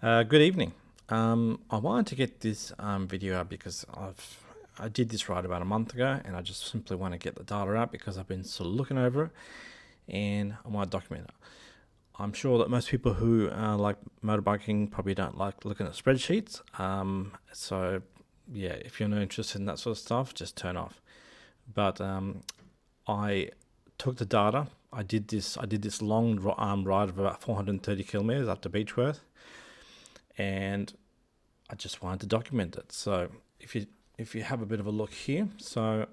Good evening. I wanted to get this video out because I did this right about a month ago, and I just simply want to get the data out because I've been sort of looking over it, and I want to document it. I'm sure that most people who like motorbiking probably don't like looking at spreadsheets. So yeah, if you're not interested in that sort of stuff, just turn off. But I took the data. I did this long ride of about 430 kilometers up to Beechworth, and I just wanted to document it. So if you have a bit of a look here, so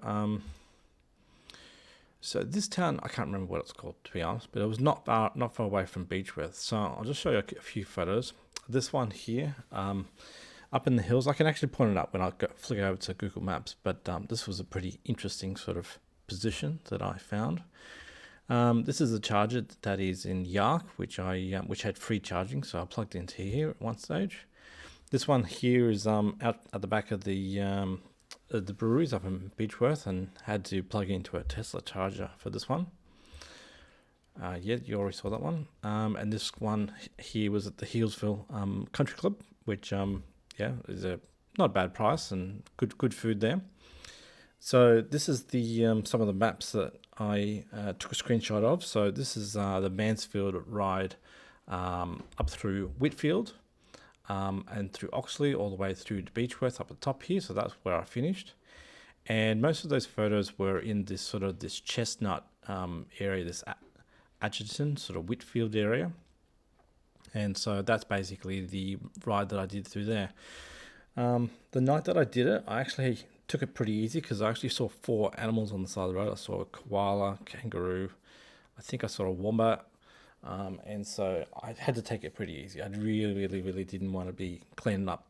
this town, I can't remember what it's called, to be honest, but it was not far away from Beechworth. So I'll just show you a few photos. This one here, up in the hills, I can actually point it up when I flick over to Google Maps, but this was a pretty interesting sort of position that I found. This is a charger that is in Yark, which had free charging, so I plugged into here at one stage. This one here is out at the back of the breweries up in Beechworth, and had to plug into a Tesla charger for this one. Yeah, you already saw that one. And this one here was at the Healesville Country Club, which yeah, is a not bad price and good food there. So this is the some of the maps that I took a screenshot of. So this is the Mansfield ride up through Whitfield and through Oxley all the way through to Beechworth up at the top here. So that's where I finished. And most of those photos were in this sort of this chestnut area, this Atchison sort of Whitfield area. And so that's basically the ride that I did through there. The night that I did it, I actually took it pretty easy because I actually saw 4 animals on the side of the road. I saw a koala, kangaroo, I think I saw a wombat, and so I had to take it pretty easy. I really didn't want to be cleaning up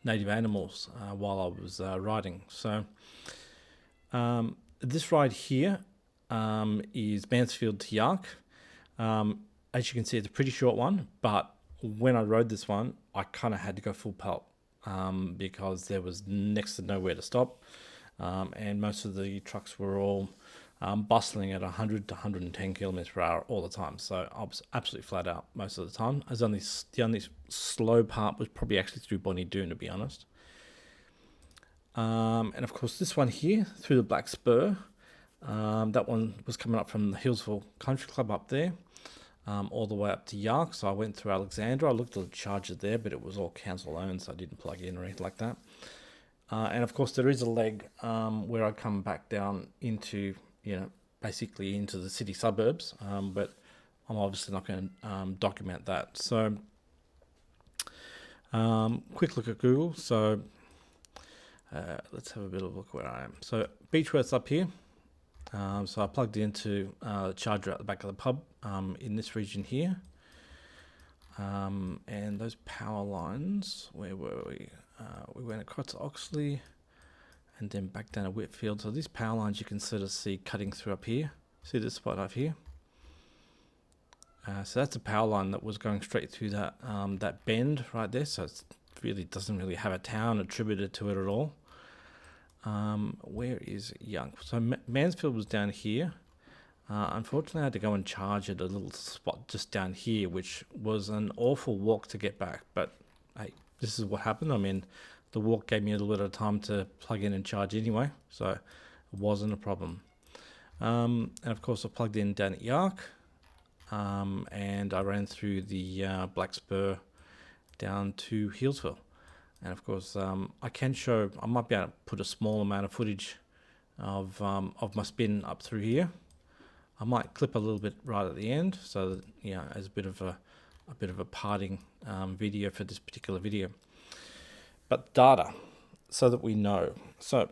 native animals while I was riding. So this ride here is Mansfield to Yark. As you can see, it's a pretty short one, but when I rode this one, I kind of had to go full pelt because there was next to nowhere to stop, and most of the trucks were all bustling at 100 to 110 kilometers per hour all the time. So I was absolutely flat out most of the time. The only slow part was probably actually through Bonnie Doon, to be honest. And of course, this one here through the Black Spur, that one was coming up from the Healesville Country Club up there. All the way up to Yark. So I went through Alexandra. I looked at the charger there, but it was all council owned, so I didn't plug in or anything like that. And of course, there is a leg where I come back down into, basically into the city suburbs, but I'm obviously not going to document that. So, quick look at Google. So, let's have a bit of a look where I am. So, Beechworth's up here. So I plugged into the charger at the back of the pub in this region here. And those power lines, where were we? We went across to Oxley and then back down to Whitfield. So these power lines you can sort of see cutting through up here. See this spot up here? So that's a power line that was going straight through that bend right there. So it really doesn't really have a town attributed to it at all. Where is Young? So Mansfield was down here. Unfortunately, I had to go and charge at a little spot just down here, which was an awful walk to get back. But hey, this is what happened. I mean, the walk gave me a little bit of time to plug in and charge anyway, so it wasn't a problem. And of course, I plugged in down at Yark, and I ran through the Black Spur down to Healesville. And of course, I can show, I might be able to put a small amount of footage of my spin up through here. I might clip a little bit right at the end, so that, as a bit of a parting video for this particular video. But data, so that we know. So